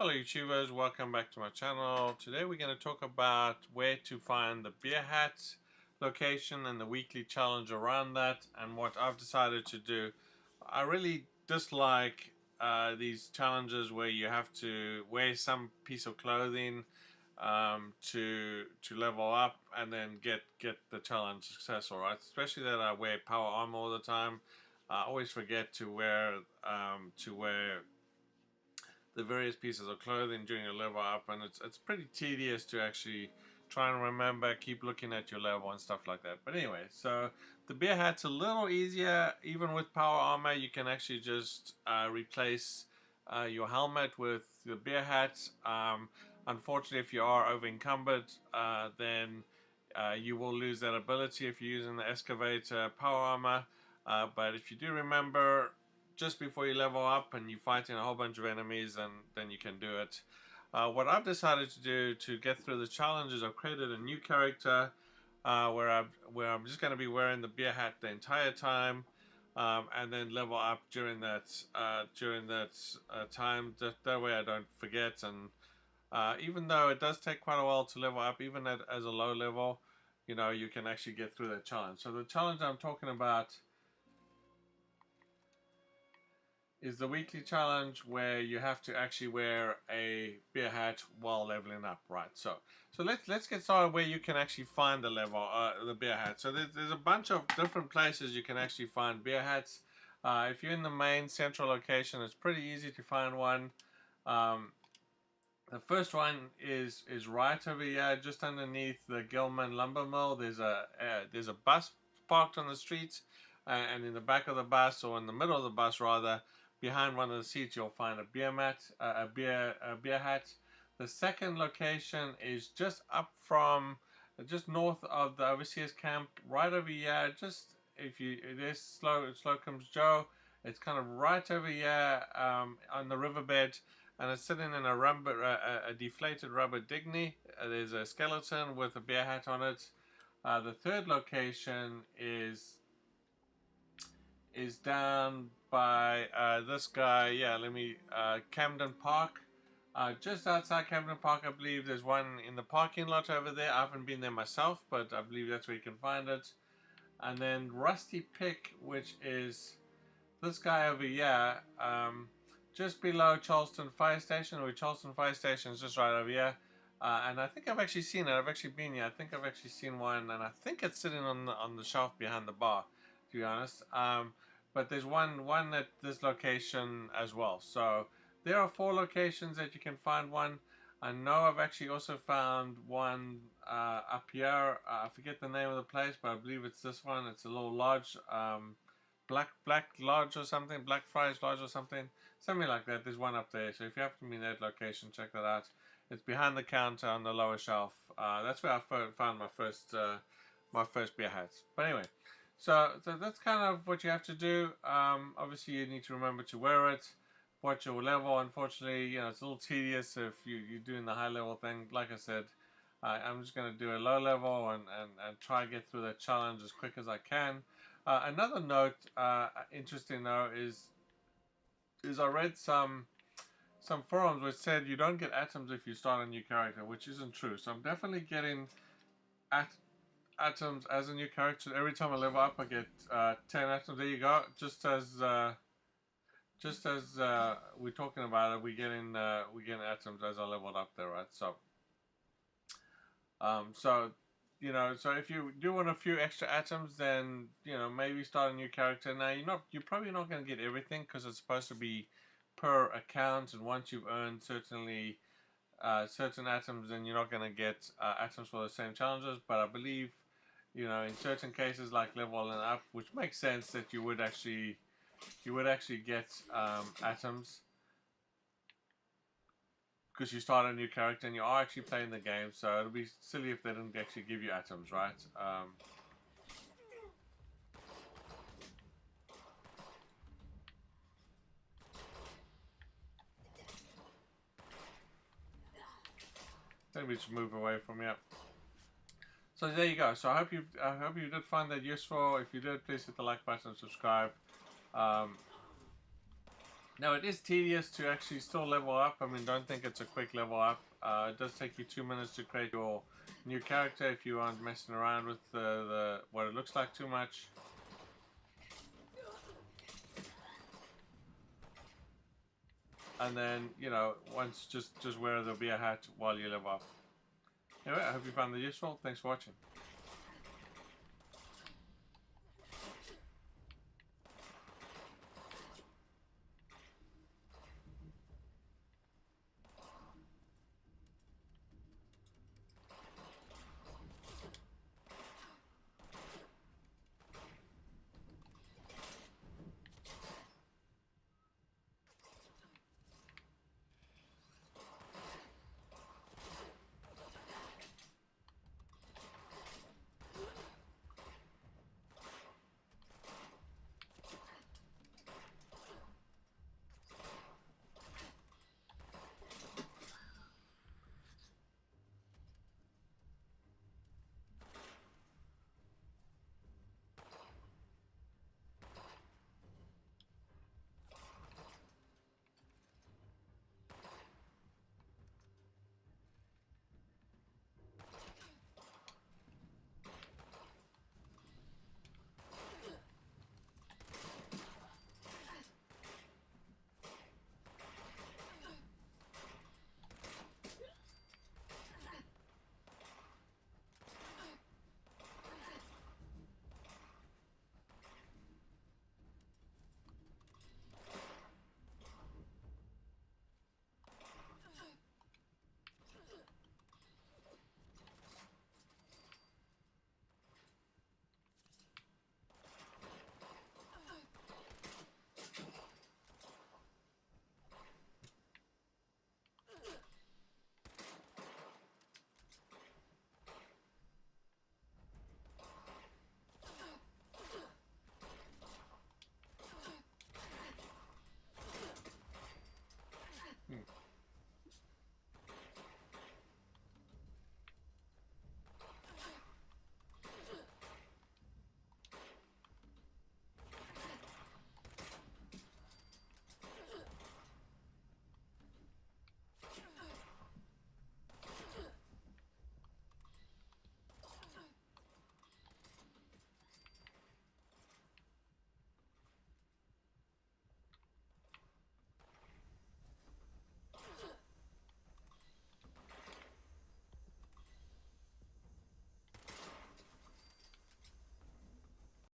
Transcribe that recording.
Hello YouTubers, welcome back to my channel. Today we're going to talk about where to find the beer hat location and the weekly challenge around that and what I've decided to do. I really dislike these challenges where you have to wear some piece of clothing to level up and then get the challenge successful, right? Especially that I wear power armor all the time. I always forget to wear the various pieces of clothing during your level up, and it's pretty tedious to actually try and remember, keep looking at your level and stuff like that. But anyway, so the beer hat's a little easier. Even with power armor, you can actually just replace your helmet with the beer hat. Unfortunately, if you are over encumbered, then you will lose that ability if you're using the excavator power armor. But if you do remember, just before you level up and you're fighting a whole bunch of enemies, and then you can do it. What I've decided to do to get through the challenge is I've created a new character where I'm just going to be wearing the beer hat the entire time, and then level up during that time. That way I don't forget. And even though it does take quite a while to level up, even as a low level, you know, you can actually get through that challenge. So the challenge I'm talking about is the weekly challenge where you have to actually wear a beer hat while leveling up, right? So let's get started where you can actually find the beer hat. So there's a bunch of different places you can actually find beer hats. If you're in the main central location, it's pretty easy to find one. The first one is right over here, just underneath the Gilman lumber mill. There's a bus parked on the street, and in the back of the bus, or in the middle of the bus rather, behind one of the seats, you'll find a beer hat. The second location is just just north of the overseers camp, right over here. Just if you there's Slocum's Joe. It's kind of right over here on the riverbed, and it's sitting in a deflated rubber dinghy. There's a skeleton with a beer hat on it. The third location is down by this guy. Yeah, Camden Park. Just outside Camden Park, I believe there's one in the parking lot over there. I haven't been there myself, but I believe that's where you can find it. And then Rusty Pick, which is this guy over here, just below Charleston Fire Station, or Charleston Fire Station is just right over here. And I think I've actually seen it. I've actually been here. I think I've actually seen one, and I think it's sitting on the shelf behind the bar, to be honest. But there's one at this location as well. So there are 4 locations that you can find one. I know I've actually also found one up here. I forget the name of the place, but I believe it's this one. It's a little lodge, Black Lodge or something, Blackfriars Lodge or something like that. There's one up there. So if you happen to be in that location, check that out. It's behind the counter on the lower shelf. That's where I found my first beer hats. But anyway, so that's kind of what you have to do. Obviously, you need to remember to wear it. Watch your level. Unfortunately, you know, it's a little tedious if you're doing the high level thing. Like I said, I'm just going to do a low level and try and get through that challenge as quick as I can. Another note, interesting though, is I read some forums which said you don't get atoms if you start a new character, which isn't true. So I'm definitely getting atoms as a new character. Every time I level up, I get 10 atoms. There you go. Just as we're talking about it, we're getting atoms as I leveled up there, right? So you know, so if you do want a few extra atoms, then, you know, maybe start a new character. Now you're probably not going to get everything because it's supposed to be per account, and once you've earned certain atoms, then you're not going to get atoms for the same challenges. But I believe, you know, in certain cases like leveling up, which makes sense that you would actually get atoms, because you start a new character and you are actually playing the game, so it'll be silly if they didn't actually give you atoms, right? Let me just move away from you. So there you go. So I hope you did find that useful. If you did, please hit the like button and subscribe. Now it is tedious to actually still level up. I mean, don't think it's a quick level up. It does take you 2 minutes to create your new character if you aren't messing around with the what it looks like too much. And then, you know, once just wear the beer hat while you level up. Anyway, I hope you found it useful. Thanks for watching.